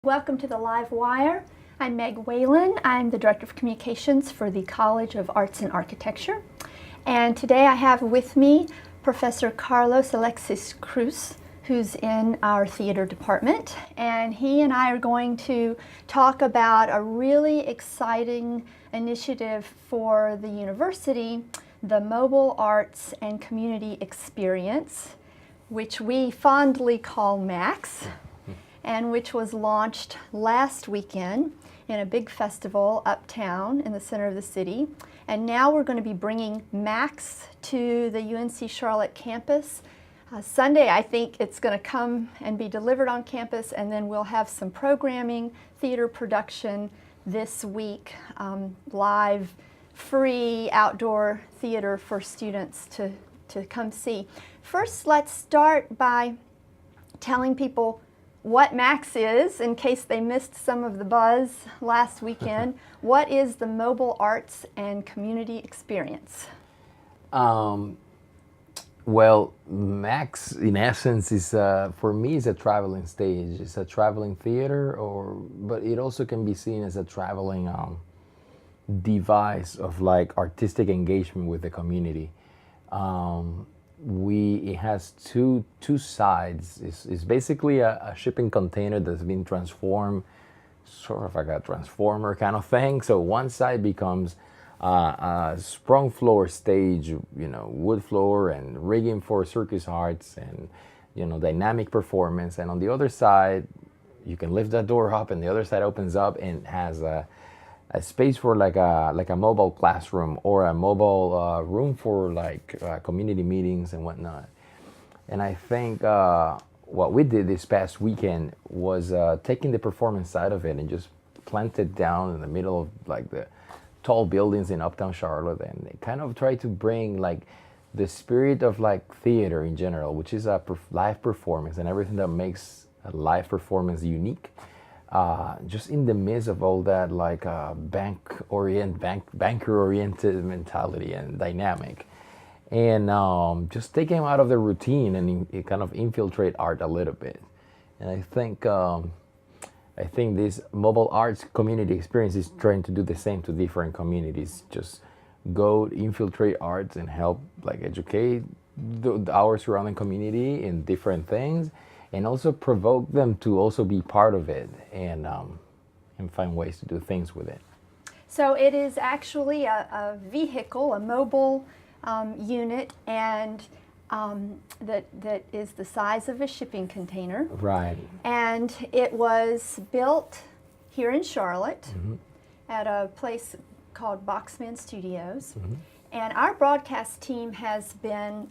Welcome to the Live Wire. I'm Meg Whalen. I'm the Director of Communications for the College of Arts and Architecture. And today I have with me Professor Carlos Alexis Cruz, who's in our theater department. And he and I are going to talk about a really exciting initiative for the university, the Mobile Arts and Community Experience, which we fondly call MAX, and which was launched last weekend in a big festival uptown in the center of the city. And now we're going to be bringing MAX to the UNC Charlotte campus. Sunday, I think it's going to come and be delivered on campus, and then we'll have some programming, theater production this week, live, free outdoor theater for students to come see. First, let's start by telling people what MAX is, in case they missed some of the buzz last weekend. What is the Mobile Arts and Community Experience? Well, MAX, in essence, is for me is a traveling stage. It's a traveling theater, but it also can be seen as a traveling device of like artistic engagement with the community. It has two sides. It's basically a shipping container that's been transformed, sort of like a transformer kind of thing. So one side becomes a sprung floor stage, wood floor and rigging for circus arts and dynamic performance. And on the other side, you can lift that door up, and the other side opens up and has a space for like a mobile classroom or a mobile room for community meetings and whatnot. And I think what we did this past weekend was taking the performance side of it and just plant it down in the middle of the tall buildings in uptown Charlotte, and kind of try to bring the spirit of theater in general, which is a live performance and everything that makes a live performance unique. Just in the midst of all that banker-oriented mentality and dynamic, and just take him out of the routine and kind of infiltrate art a little bit. And I think this mobile arts community experience is trying to do the same to different communities. Just go infiltrate arts and help educate our surrounding community in different things, and also provoke them to also be part of it and find ways to do things with it. So it is actually a vehicle, a mobile unit, and that is the size of a shipping container. Right. And it was built here in Charlotte at a place called Boxman Studios. And our broadcast team has been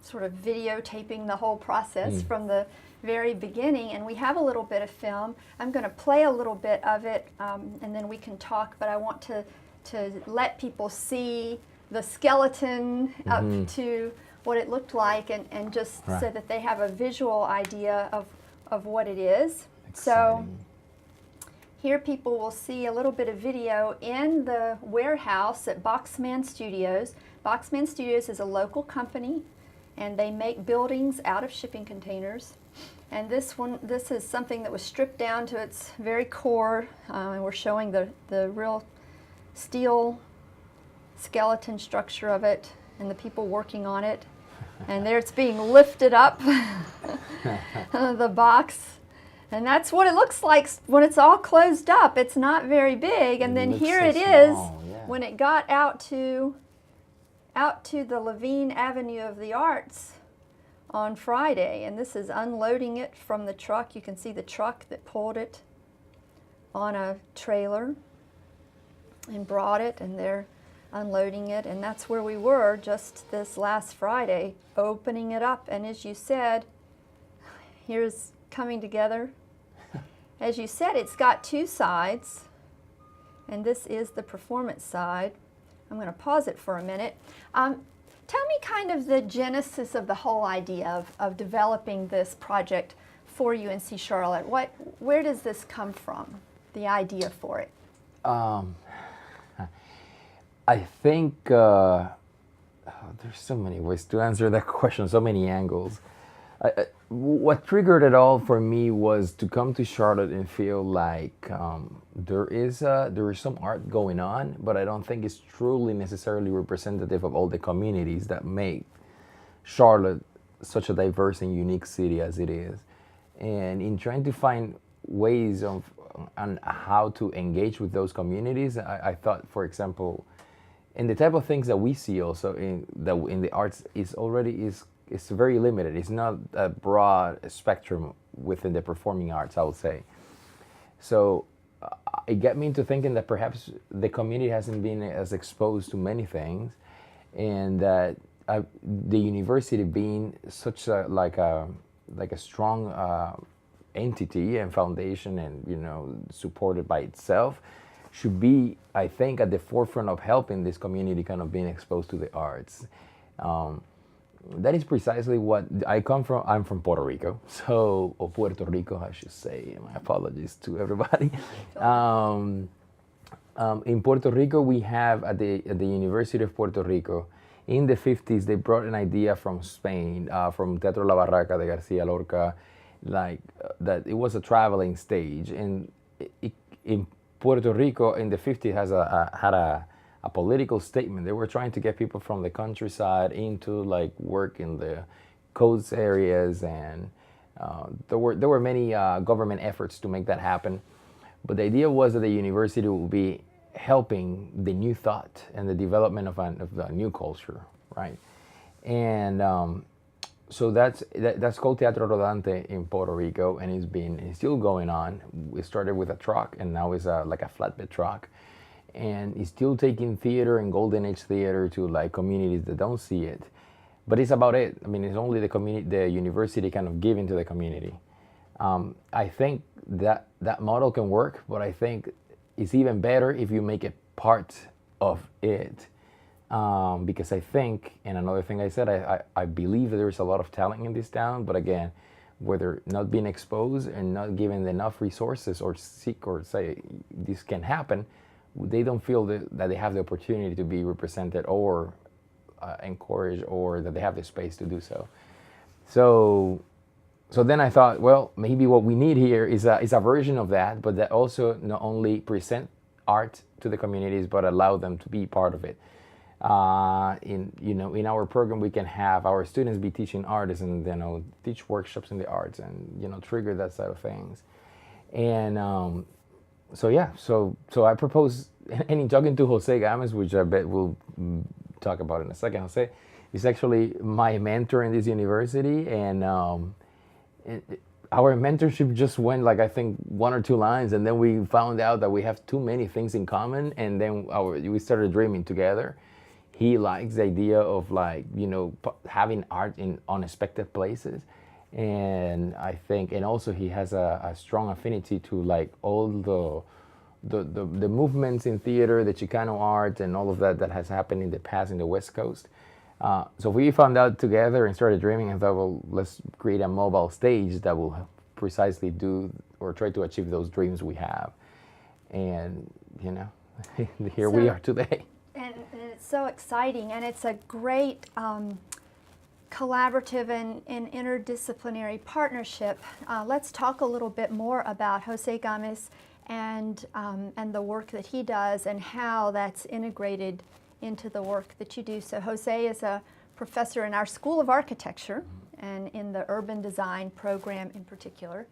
sort of videotaping the whole process from the very beginning, and we have a little bit of film. I'm going to play a little bit of it, and then we can talk, but I want to let people see the skeleton up to what it looked like, and just so that they have a visual idea of what it is. Exciting. So here people will see a little bit of video in the warehouse at Boxman Studios. Boxman Studios is a local company, and they make buildings out of shipping containers. And this is something that was stripped down to its very core. And we're showing the real steel skeleton structure of it and the people working on it. And there it's being lifted up, the box. And that's what it looks like when it's all closed up. It's not very big. And then here it is when it got out to the Levine Avenue of the Arts on Friday, and this is unloading it from the truck. You can see the truck that pulled it on a trailer and brought it, and they're unloading it, and that's where we were just this last Friday, opening it up. And as you said, here's coming together. As you said, it's got two sides, and this is the performance side. I'm going to pause it for a minute. Tell me kind of the genesis of the whole idea of developing this project for UNC Charlotte. Where does this come from, the idea for it? I think there's so many ways to answer that question, so many angles. What triggered it all for me was to come to Charlotte and feel like there is some art going on, but I don't think it's truly necessarily representative of all the communities that make Charlotte such a diverse and unique city as it is. And in trying to find ways of on how to engage with those communities, I thought, for example, and the type of things that we see also in the arts is already is it's very limited. It's not a broad spectrum within the performing arts, I would say. So it got me into thinking that perhaps the community hasn't been as exposed to many things, and that the university being such a like a strong entity and foundation, and supported by itself, should be, I think, at the forefront of helping this community kind of being exposed to the arts. That is precisely what I come from. I'm from Puerto Rico, or Puerto Rico, I should say. My apologies to everybody. In Puerto Rico, we have at the University of Puerto Rico, in the 50s, they brought an idea from Spain, from Teatro La Barraca de Garcia Lorca, that it was a traveling stage, and in Puerto Rico in the 50s had a political statement. They were trying to get people from the countryside into work in the coast areas, and there were many government efforts to make that happen. But the idea was that the university would be helping the new thought and the development of the new culture, right? And so that's called Teatro Rodante in Puerto Rico, and it's still going on. We started with a truck, and now it's like a flatbed truck, and it's still taking theater and golden age theater to communities that don't see it. But it's about it. I mean, it's only the university kind of giving to the community. I think that model can work, but I think it's even better if you make it part of it. Because I think, and another thing I said, I believe that there's a lot of talent in this town, but again, whether not being exposed and not given enough resources or seek or say this can happen, they don't feel that they have the opportunity to be represented or encouraged, or that they have the space to do so. So then I thought, well, maybe what we need here is a version of that, but that also not only present art to the communities, but allow them to be part of it. In our program, we can have our students be teaching artists, and teach workshops in the arts, and trigger that side of things. And so I propose, and in talking to Jose Gomez, which I bet we'll talk about in a second, Jose is actually my mentor in this university, and our mentorship just went I think 1 or 2 lines, and then we found out that we have too many things in common, and then we started dreaming together. He likes the idea of having art in unexpected places, and I think, and also he has a strong affinity to all the movements in theater, the Chicano art, and all of that has happened in the past in the West Coast. So we found out together and started dreaming, and thought, well, let's create a mobile stage that will precisely do or try to achieve those dreams we have. And here we are today. And it's so exciting, and it's a great collaborative and interdisciplinary partnership. Let's talk a little bit more about Jose Gomez and the work that he does, and how that's integrated into the work that you do. So Jose is a professor in our School of Architecture, and in the urban design program in particular.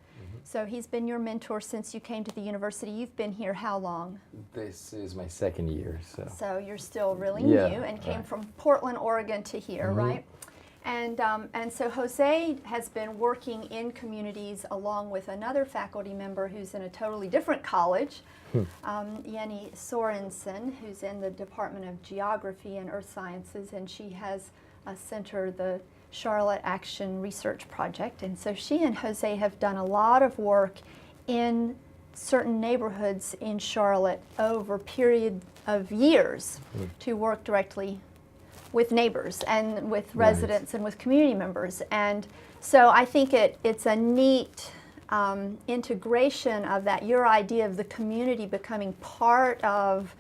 So he's been your mentor since you came to the university. You've been here how long? This is my 2nd year. So you're still really new, and came from Portland, Oregon to here, right? And so Jose has been working in communities along with another faculty member who's in a totally different college, Jenny Sorensen, who's in the Department of Geography and Earth Sciences, and she has a center, the Charlotte Action Research Project. And so she and Jose have done a lot of work in certain neighborhoods in Charlotte over a period of years to work directly with neighbors and with residents and with community members. And so I think it's a neat integration of that, your idea of the community becoming part of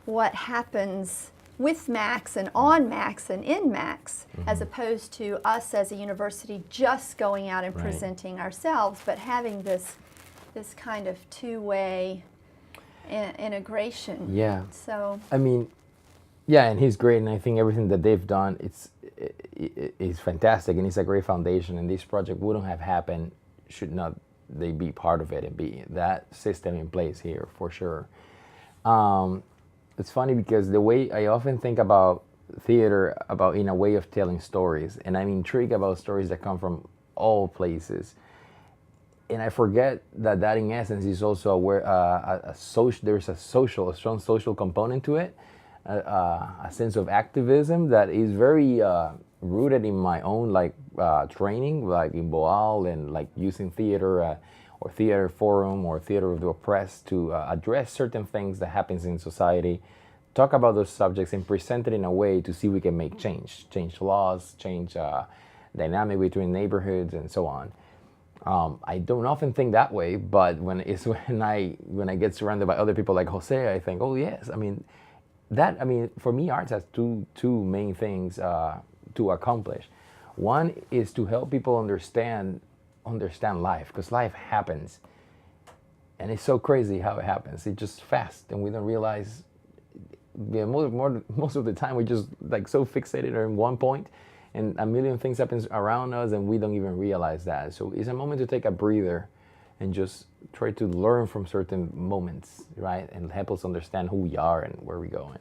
what happens with Max and on Max and in Max, as opposed to us as a university just going out and Right. presenting ourselves, but having this kind of two-way integration. Yeah. So I mean, yeah, and he's great, and I think everything that they've done, it's fantastic, and it's a great foundation. And this project wouldn't have happened should not they be part of it and be that system in place here for sure. It's funny because the way I often think about theater, about in a way of telling stories, and I'm intrigued about stories that come from all places. And I forget that in essence is also there's a strong social component to it, a sense of activism that is very rooted in my own training, like in Boal, and like using theater or theater forum or theater of the oppressed to address certain things that happens in society, talk about those subjects and present it in a way to see we can make change laws, change dynamic between neighborhoods and so on. I don't often think that way, but when I get surrounded by other people like Jose, I think, oh yes, for me, arts has two main things to accomplish. One is to help people understand life, because life happens, and it's so crazy how it happens. It's just fast, and we don't realize. Most of the time, we're just like so fixated on one point, and a million things happens around us, and we don't even realize that. So it's a moment to take a breather and just try to learn from certain moments, right? And help us understand who we are and where we're going.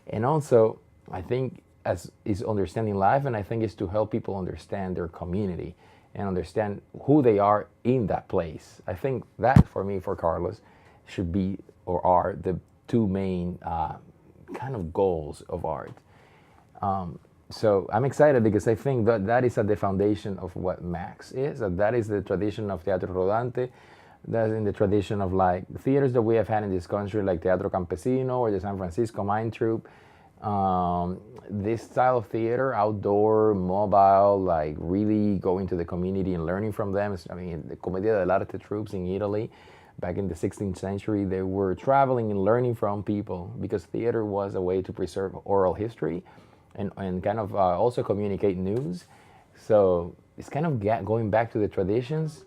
And also, I think as is understanding life, and I think is to help people understand their community and understand who they are in that place. I think that for me, for Carlos, should be or are the two main kind of goals of art. So I'm excited because I think that is at the foundation of what Max is. That is the tradition of Teatro Rodante. That's in the tradition of like theaters that we have had in this country, like Teatro Campesino or the San Francisco Mime Troupe. This style of theater, outdoor, mobile, like really going to the community and learning from them. I mean, the commedia dell'arte troops in Italy, back in the 16th century, they were traveling and learning from people because theater was a way to preserve oral history and kind of also communicate news. So it's kind of going back to the traditions,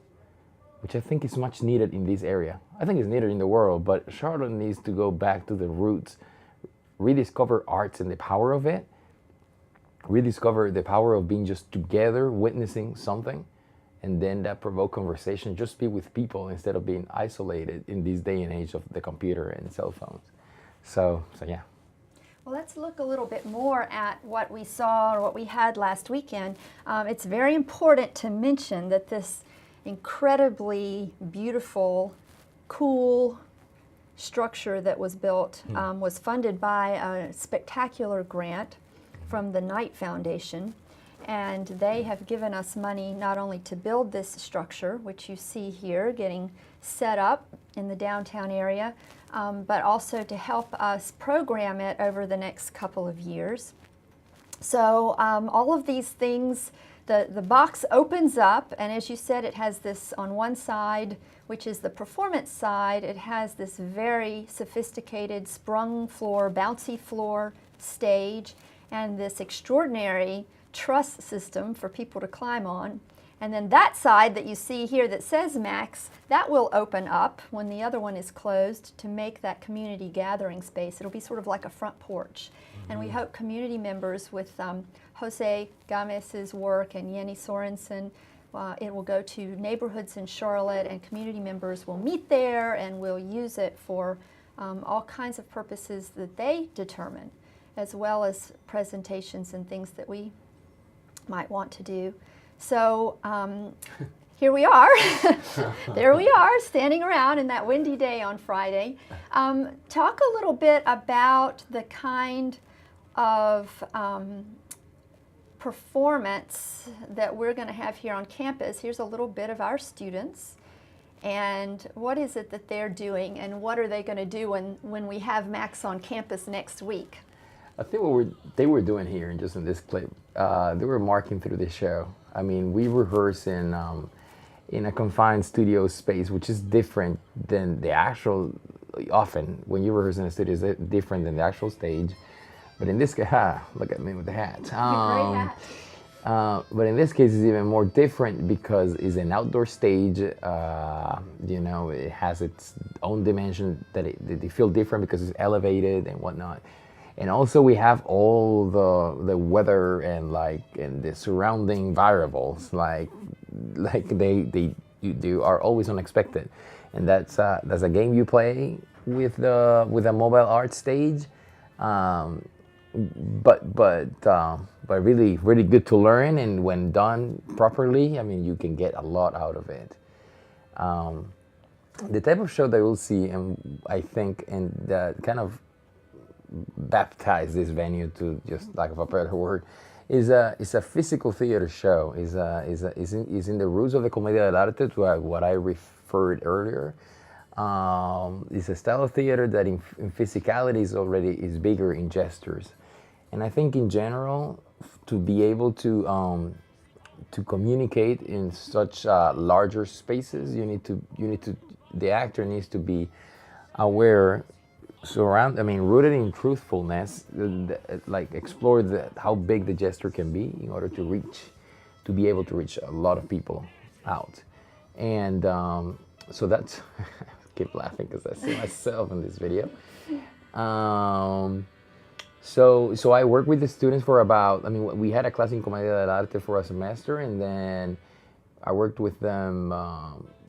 which I think is much needed in this area. I think it's needed in the world, but Charlotte needs to go back to the roots, rediscover arts and the power of it, rediscover the power of being just together, witnessing something, and then that provoke conversation, just be with people instead of being isolated in this day and age of the computer and cell phones. So yeah. Well, let's look a little bit more at what we saw or what we had last weekend. It's very important to mention that this incredibly beautiful, cool structure that was built was funded by a spectacular grant from the Knight Foundation. And they have given us money not only to build this structure, which you see here getting set up in the downtown area, but also to help us program it over the next couple of years. So all of these things, the box opens up, and as you said, it has this on one side, which is the performance side. It has this very sophisticated sprung floor, bouncy floor stage, and this extraordinary truss system for people to climb on. And then that side that you see here that says Max, that will open up when the other one is closed to make that community gathering space. It'll be sort of like a front porch. And we hope community members with Jose Games's work and Jenny Sorensen, it will go to neighborhoods in Charlotte, and community members will meet there and will use it for all kinds of purposes that they determine, as well as presentations and things that we might want to do. So here we are. There we are, standing around in that windy day on Friday. Talk a little bit about the kind of performance that we're going to have here on campus. Here's a little bit of our students. And what is it that they're doing, and what are they going to do when we have Max on campus next week? I think what they were doing here, just in this clip, they were marking through the show. I mean, we rehearse in a confined studio space, which is different than the actual. Often, when you rehearse in a studio, it's different than the actual stage. But in this case, look at me with the hat. Great hat. But in this case, it's even more different because it's an outdoor stage. You know, it has its own dimension that they feel different because it's elevated and whatnot. And also we have all the weather and the surrounding variables, like they are always unexpected, and that's a game you play with a mobile art stage. But really good to learn, and when done properly, I mean, you can get a lot out of it. The type of show that you'll see, and I think, and that kind of baptize this venue, to just lack of a better word, is a physical theater show. Is in the roots of the commedia dell'arte, to what I referred earlier. It's a style of theater that in physicality is bigger in gestures, and I think in general, to be able to communicate in such larger spaces, the actor needs to be aware, rooted in truthfulness, like explore how big the gesture can be in order to be able to reach a lot of people out. And so that's, I keep laughing because I see myself in this video. So I worked with the students for we had a class in commedia dell'arte for a semester, and then I worked with them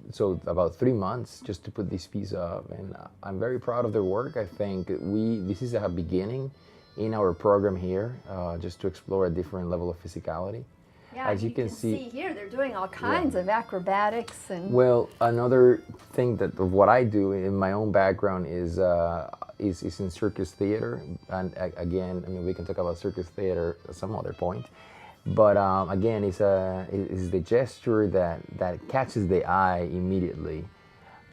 so about 3 months just to put this piece up, and I'm very proud of their work. I think this is a beginning in our program here, just to explore a different level of physicality. Yeah, as you can see here, they're doing all kinds of acrobatics and. Well, another thing of what I do in my own background is in circus theater, and again, I mean, we can talk about circus theater at some other point. But again, it's the gesture that catches the eye immediately,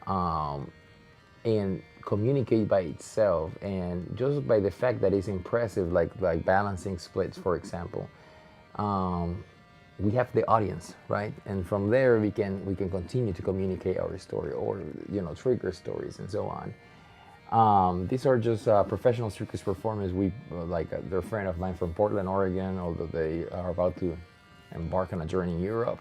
and communicate by itself, and just by the fact that it's impressive, like balancing splits, for example. We have the audience, right? And from there we can continue to communicate our story, or trigger stories and so on. These are just professional circus performers. They're a friend of mine from Portland, Oregon, although they are about to embark on a journey in Europe.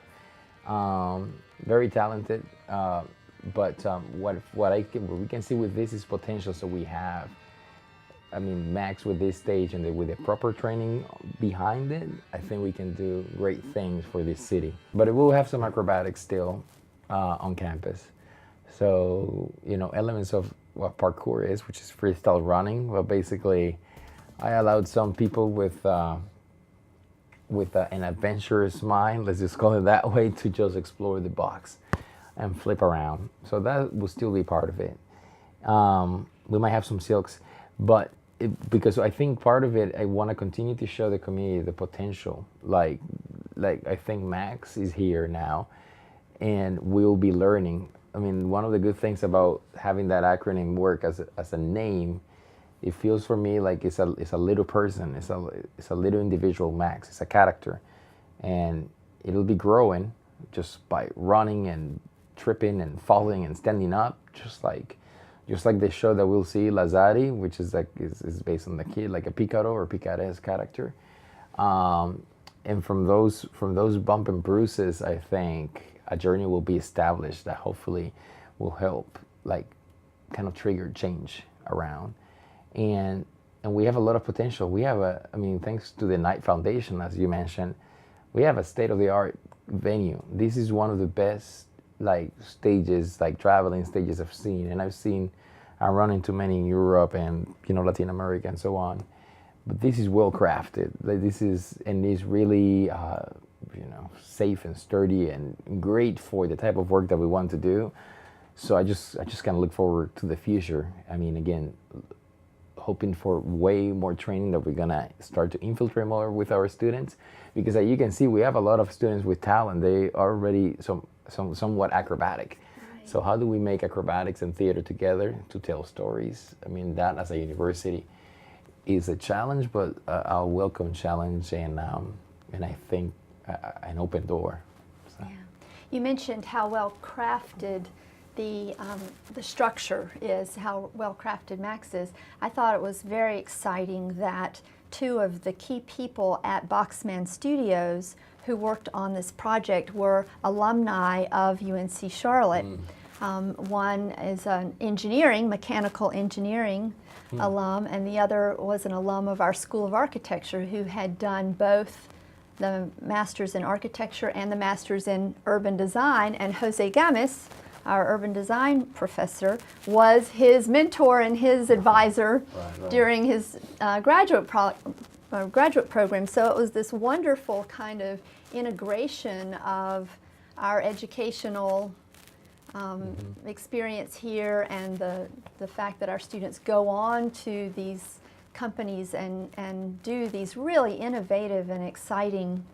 Very talented, but what we can see with this is potential. So we have, Max with this stage and with the proper training behind it, I think we can do great things for this city. But it will have some acrobatics still on campus. So, elements of what parkour is, which is freestyle running. But basically, I allowed some people with an adventurous mind, let's just call it that way, to just explore the box and flip around. So that will still be part of it. We might have some silks, but because I think part of it, I want to continue to show the community the potential. Like I think Max is here now, and we'll be learning. One of the good things about having that acronym work as a name, it feels for me like it's a little person, it's a little individual Max, it's a character, and it'll be growing just by running and tripping and falling and standing up, just like the show that we'll see, Lazari, which is based on the kid, like a Picaro or Picaresque character. And from those bump and bruises, I think a journey will be established that hopefully will help, kind of trigger change around. And we have a lot of potential. We have thanks to the Knight Foundation, as you mentioned, we have a state-of-the-art venue. This is one of the best stages, traveling stages I've seen, and I run into many in Europe and Latin America and so on. But this is well crafted. This is really safe and sturdy and great for the type of work that we want to do. So I just kind of look forward to the future. Again, hoping for way more training that we're gonna start to infiltrate more with our students, because as you can see, we have a lot of students with talent. They are already somewhat acrobatic. Right. So how do we make acrobatics and theater together to tell stories? That as a university is a challenge, but a welcome challenge, and I think an open door. So. Yeah. You mentioned how well crafted the structure is, how well crafted Max is. I thought it was very exciting that two of the key people at Boxman Studios who worked on this project were alumni of UNC Charlotte. One is an mechanical engineering alum, and the other was an alum of our School of Architecture who had done both the Masters in Architecture and the Masters in Urban Design. And Jose Gamis, our urban design professor, was his mentor and his advisor during his graduate program. So it was this wonderful kind of integration of our educational experience here and the fact that our students go on to these companies and do these really innovative and exciting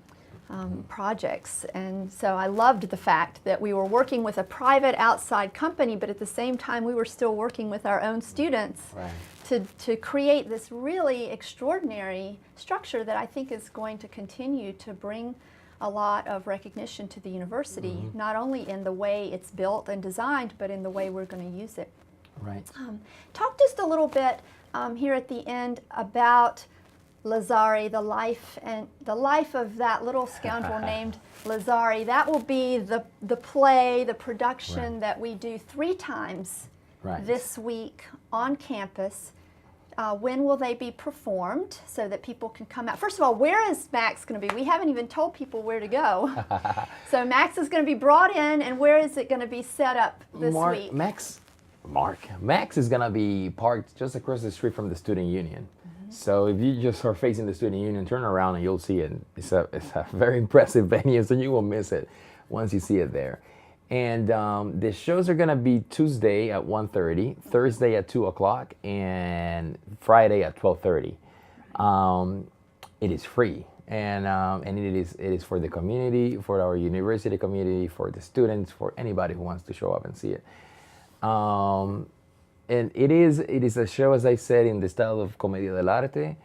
projects. And so I loved the fact that we were working with a private outside company, but at the same time we were still working with our own students to create this really extraordinary structure that I think is going to continue to bring a lot of recognition to the university, not only in the way it's built and designed, but in the way we're going to use it. Right. Talk just a little bit here at the end about Lazari, the life of that little scoundrel named Lazari. That will be the play, the production that we do 3 times this week on campus. When will they be performed so that people can come out? First of all, where is Max going to be? We haven't even told people where to go. So Max is going to be brought in, and where is it going to be set up this week? Max is going to be parked just across the street from the Student Union. So if you just are facing the Student Union, turn around and you'll see it. It's a very impressive venue, so you won't miss it once you see it there. And the shows are going to be Tuesday at 1:30, Thursday at 2 o'clock, and Friday at 12:30. It is free, and it is for the community, for our university community, for the students, for anybody who wants to show up and see it. And it is a show, as I said, in the style of commedia dell'arte.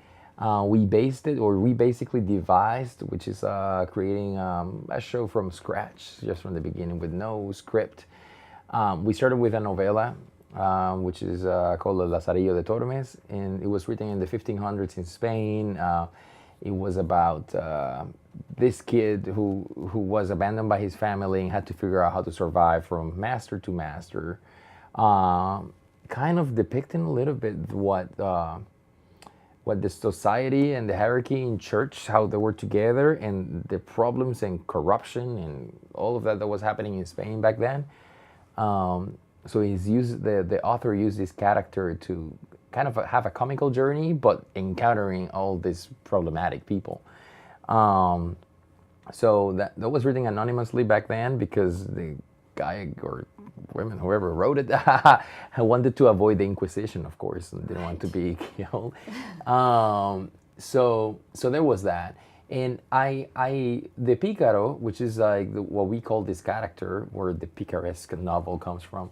We basically devised, which is creating a show from scratch, just from the beginning with no script. We started with a novella, which is called Lazarillo de Tormes, and it was written in the 1500s in Spain. It was about this kid who was abandoned by his family and had to figure out how to survive from master to master. Kind of depicting a little bit what the society and the hierarchy in church, how they were together, and the problems and corruption and all of that was happening in Spain back then. So the author used this character to kind of have a comical journey, but encountering all these problematic people. So that was written anonymously back then because the guy or women, whoever wrote it, wanted to avoid the Inquisition, of course, and didn't want to be killed. So there was that. And the Picaro, which is like what we call this character, where the picaresque novel comes from,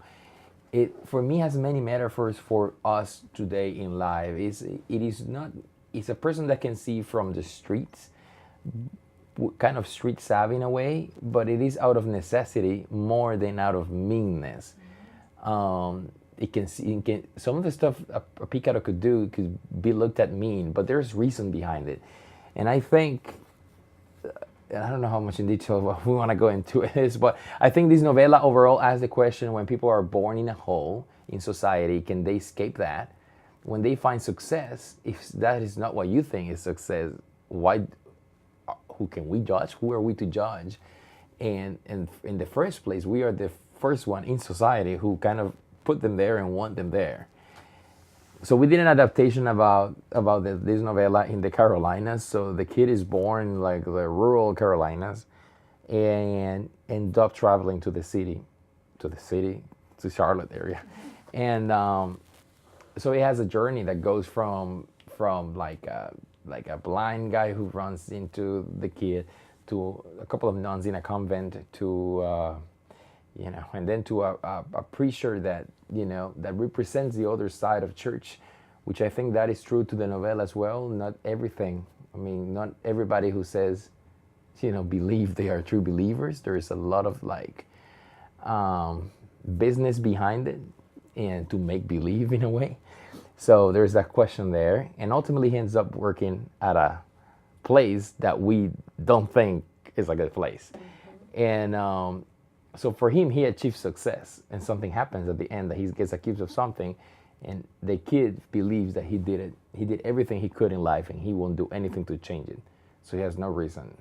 it for me has many metaphors for us today in life. It's a person that can see from the streets, kind of street savvy in a way, but it is out of necessity more than out of meanness. It can some of the stuff a Picaro could do could be looked at mean, but there's reason behind it. And I think, I don't know how much in detail we want to go into this, but I think this novella overall asks the question: when people are born in a hole in society, can they escape that? When they find success, if that is not what you think is success, who can we judge? Who are we to judge? And in the first place, we are the first one in society who kind of put them there and want them there. So we did an adaptation about this novella in the Carolinas. So the kid is born like the rural Carolinas and end up traveling to Charlotte area. And so he has a journey that goes from like a blind guy who runs into the kid, to a couple of nuns in a convent, to and then to a preacher that that represents the other side of church, which I think that is true to the novella as well. Not everything. I mean, not everybody who says, believe they are true believers. There is a lot of business behind it and to make believe in a way. So there's that question there. And ultimately he ends up working at a place that we don't think is a good place. And so for him, he achieved success, and something happens at the end that he gets accused of something, and the kid believes that he did it. He did everything he could in life, and he won't do anything to change it. So he has no reason,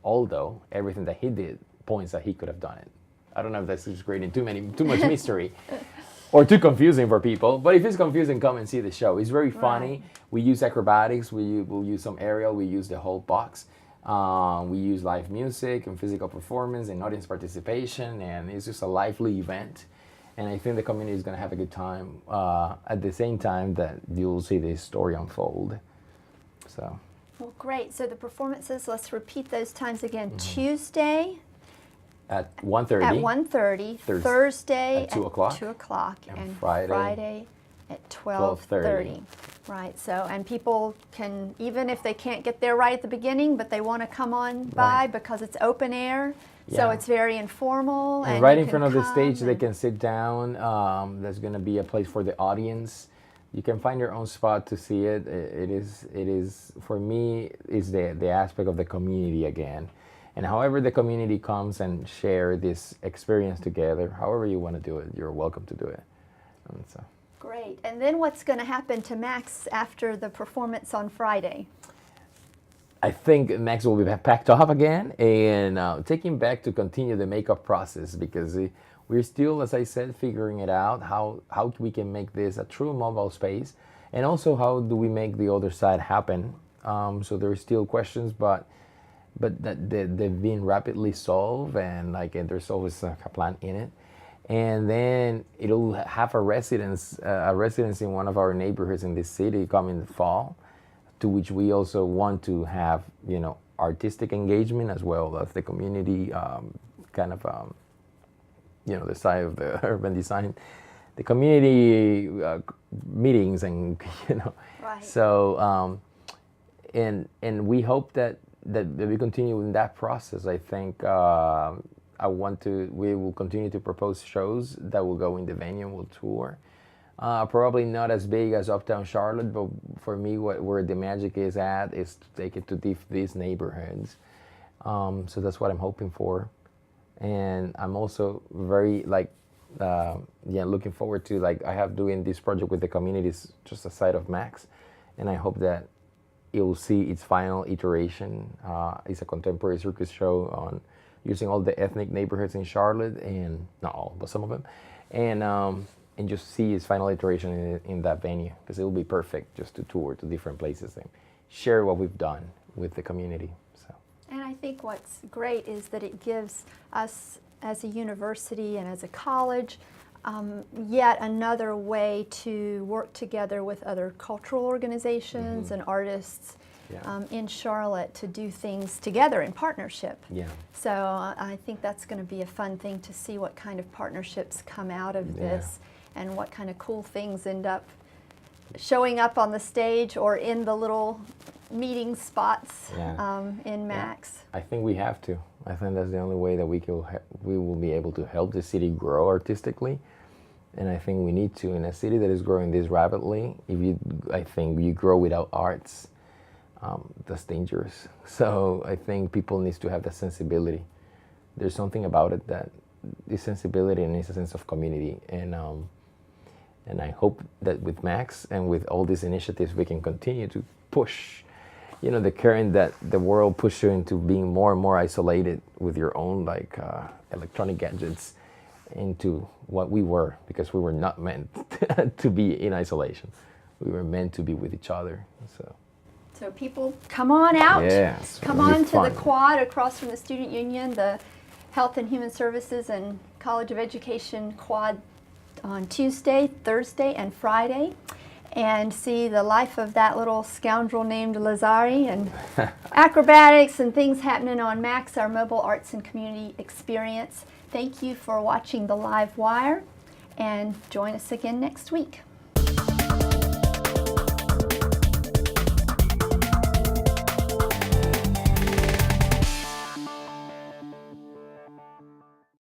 although everything that he did points that he could have done it. I don't know if that's just creating too much mystery or too confusing for people. But if it's confusing, come and see the show. It's very funny. Right. We use acrobatics. We'll use some aerial. We use the whole box. We use live music and physical performance and audience participation, and it's just a lively event. And I think the community is going to have a good time at the same time that you'll see this story unfold. So. Well, great. So the performances, let's repeat those times again. Tuesday at 1:30. At 1:30. Thursday at 2 o'clock. 2 o'clock. And Friday at 12:30. Right. So, and people can, even if they can't get there right at the beginning, but they want to come on by because it's open air. So Yeah. it's very informal. And And right you in front of can the stage, come they and- can sit down. There's going to be a place for the audience. You can find your own spot to see it. It is for me, is the aspect of the community again. And however the community comes and share this experience together, however you want to do it, you're welcome to do it. So. Great. And then what's going to happen to Max after the performance on Friday? I think Max will be packed up again and take him back to continue the makeup process, because we're still, as I said, figuring it out, how we can make this a true mobile space, and also how do we make the other side happen. So there are still questions, but that they've been rapidly solved, and there's always a plan in it. And then it'll have a residence in one of our neighborhoods in this city coming fall, to which we also want to have, artistic engagement as well as the community the side of the urban design, the community meetings, and Right. So and we hope that we continue in that process. I think we will continue to propose shows that will go in the venue and will tour. Probably not as big as Uptown Charlotte, but for me, where the magic is at is to take it to these neighborhoods. So that's what I'm hoping for. And I'm also very looking forward to I have doing this project with the communities just aside of Max, and I hope that it will see its final iteration. It's a contemporary circus show on using all the ethnic neighborhoods in Charlotte, and not all, but some of them, and just see its final iteration in that venue, because it will be perfect just to tour to different places and share what we've done with the community. So. And I think what's great is that it gives us as a university and as a college yet another way to work together with other cultural organizations and artists in Charlotte to do things together in partnership. Yeah. So I think that's going to be a fun thing to see what kind of partnerships come out of this and what kind of cool things end up showing up on the stage or in the little meeting spots in Max. I think we have to. I think that's the only way that we will be able to help the city grow artistically. And I think we need to. In a city that is growing this rapidly, I think you grow without arts, that's dangerous. So I think people need to have that sensibility. There's something about it that this sensibility and it's a sense of community. And I hope that with Max and with all these initiatives, we can continue to push, the current that the world pushed you into being more and more isolated with your own electronic gadgets into what we were, because we were not meant to be in isolation. We were meant to be with each other. So people, come on out. Yes, come it'll be on to fun. the quad across from the Student Union, the Health and Human Services and College of Education quad on Tuesday, Thursday, and Friday, and see the life of that little scoundrel named Lazari and acrobatics and things happening on Max, our mobile arts and community experience. Thank you for watching the Live Wire, and join us again next week.